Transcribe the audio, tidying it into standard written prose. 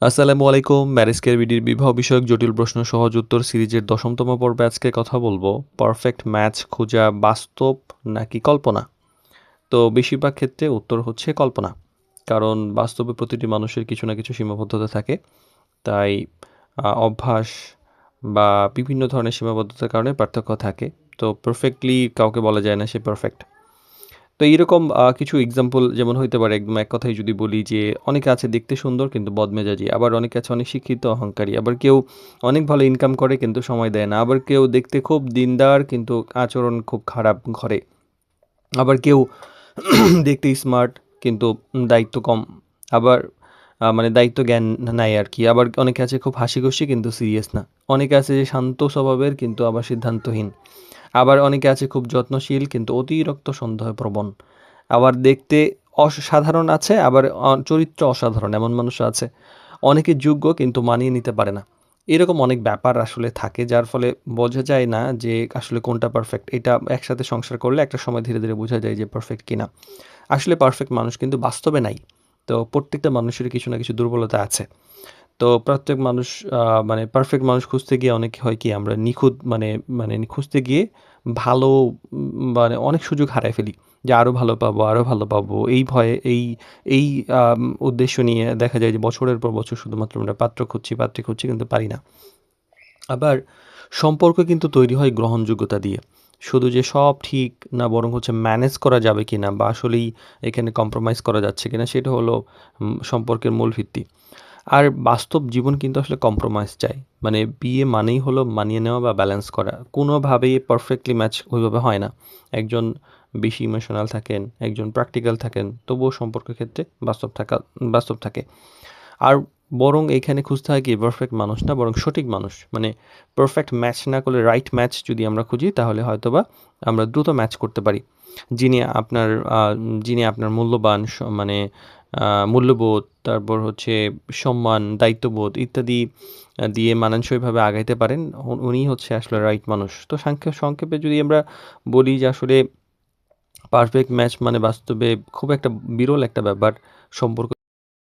আসসালামু আলাইকুম। ম্যারেজ বিডির বিবাহ বিষয়ক জটিল প্রশ্ন সহজ উত্তর সিরিজের ১০তম পর্বে আজকে কথা বলবো পারফেক্ট ম্যাচ খোঁজা বাস্তব নাকি কল্পনা? তো বেশিরভাগ ক্ষেত্রে উত্তর হচ্ছে কল্পনা। কারণ বাস্তবে প্রতিটি মানুষের কিছু না কিছু সীমাবদ্ধতা থাকে। তাই অভ্যাস বা বিভিন্ন ধরনের সীমাবদ্ধতার কারণে পার্থক্য থাকে। তো পারফেক্টলি কাউকে বলা যায় না সে পারফেক্ট। তো এইরকম কিছু এক্সাম্পল যেমন হইতে পারে একদম এক কথায় যদি বলি যে অনেকে আছে দেখতে সুন্দর কিন্তু বদমেজাজি। আবার অনেকে আছে অনেক শিক্ষিত অহংকারী। আবার কেউ অনেক ভালো ইনকাম করে কিন্তু সময় দেয় না। আবার কেউ দেখতে খুব দিনদার কিন্তু আচরণ খুব খারাপ করে। আবার কেউ দেখতে স্মার্ট কিন্তু দায়িত্ব কম। আবার মানে দায়িত্ব জ্ঞান নাই আরকি। আবার অনেকে আছে খুব হাসিখুশি কিন্তু সিরিয়াস না। অনেকে আছে যে শান্ত স্বভাবের কিন্তু আবার সিদ্ধান্তহীন। আবার অনেকে আছে খুব যত্নশীল কিন্তু অতিরিক্ত সন্দেহপ্রবণ। আবার দেখতে সাধারণ আছে, আবার চরিত্র অসাধারণ এমন মানুষও আছে। অনেকে যোগ্য কিন্তু মানিয়ে নিতে পারে না। এরকম অনেক ব্যাপার আসলে থাকে যার ফলে বোঝা যায় না যে আসলে কোনটা পারফেক্ট। এটা একসাথে সংসার করলে একটা সময় ধীরে, ধীরে বোঝা যায় যে পারফেক্ট কিনা। আসলে পারফেক্ট মানুষ কিন্তু বাস্তবে নাই। তো প্রত্যেকটা মানুষেরই কিছু না কিছু দুর্বলতা আছে। তো প্রত্যেক মানুষ মানে পারফেক্ট মানুষ খুঁজতে গিয়ে অনেক হয় কি আমরা নিখুঁত মানে মানে খুঁজতে গিয়ে ভালো মানে অনেক সুযোগ হারায় ফেলি। যে আরো ভালো পাবো, আরো ভালো পাবো। এই ভয়ে এই উদ্দেশ্য নিয়ে দেখা যায় যে বছরের পর বছর শুধুমাত্র আমরা পাত্র খুঁজছি, পাত্রী খুঁজছি কিন্তু পারি না। আবার সম্পর্ক কিন্তু তৈরি হয় গ্রহণযোগ্যতা দিয়ে। শুধু যে সব ঠিক না বরং হচ্ছে ম্যানেজ করা যাবে কিনা বা আসলেই এখানে কম্প্রোমাইজ করা যাচ্ছে কিনা সেটা হলো সম্পর্কের মূল ভিত্তি। আর বাস্তব জীবন কিন্তু আসলে কম্প্রোমাইজ চায়। মানে বিয়ে মানেই হলো মানিয়ে নেওয়া বা ব্যালেন্স করা। কোনোভাবেই পারফেক্টলি ম্যাচ ওইভাবে হয় না। একজন বেশি ইমোশনাল থাকেন, একজন প্র্যাকটিক্যাল থাকেন, তবুও সম্পর্কের ক্ষেত্রে বাস্তব থাকে। আর বরং এইখানে খুঁজতে হয় কি পারফেক্ট মানুষ না বরং সঠিক মানুষ। মানে পারফেক্ট ম্যাচ না করলে রাইট ম্যাচ যদি আমরা খুঁজি তাহলে হয়তোবা আমরা দ্রুত ম্যাচ করতে পারি। যিনি আপনার আ যিনি আপনার মূল্যবান মানে মূল্যবোধ, তারপর হচ্ছে সম্মান, দায়িত্ববোধ ইত্যাদি দিয়ে মানানসইভাবে আগাইতে পারেন। উনিই হচ্ছে আসলে রাইট মানুষ। তো সংক্ষেপে যদি আমরা বলি যে আসলে পারফেক্ট ম্যাচ মানে বাস্তবে খুব একটা বিরল একটা ব্যাপার। সম্পর্ক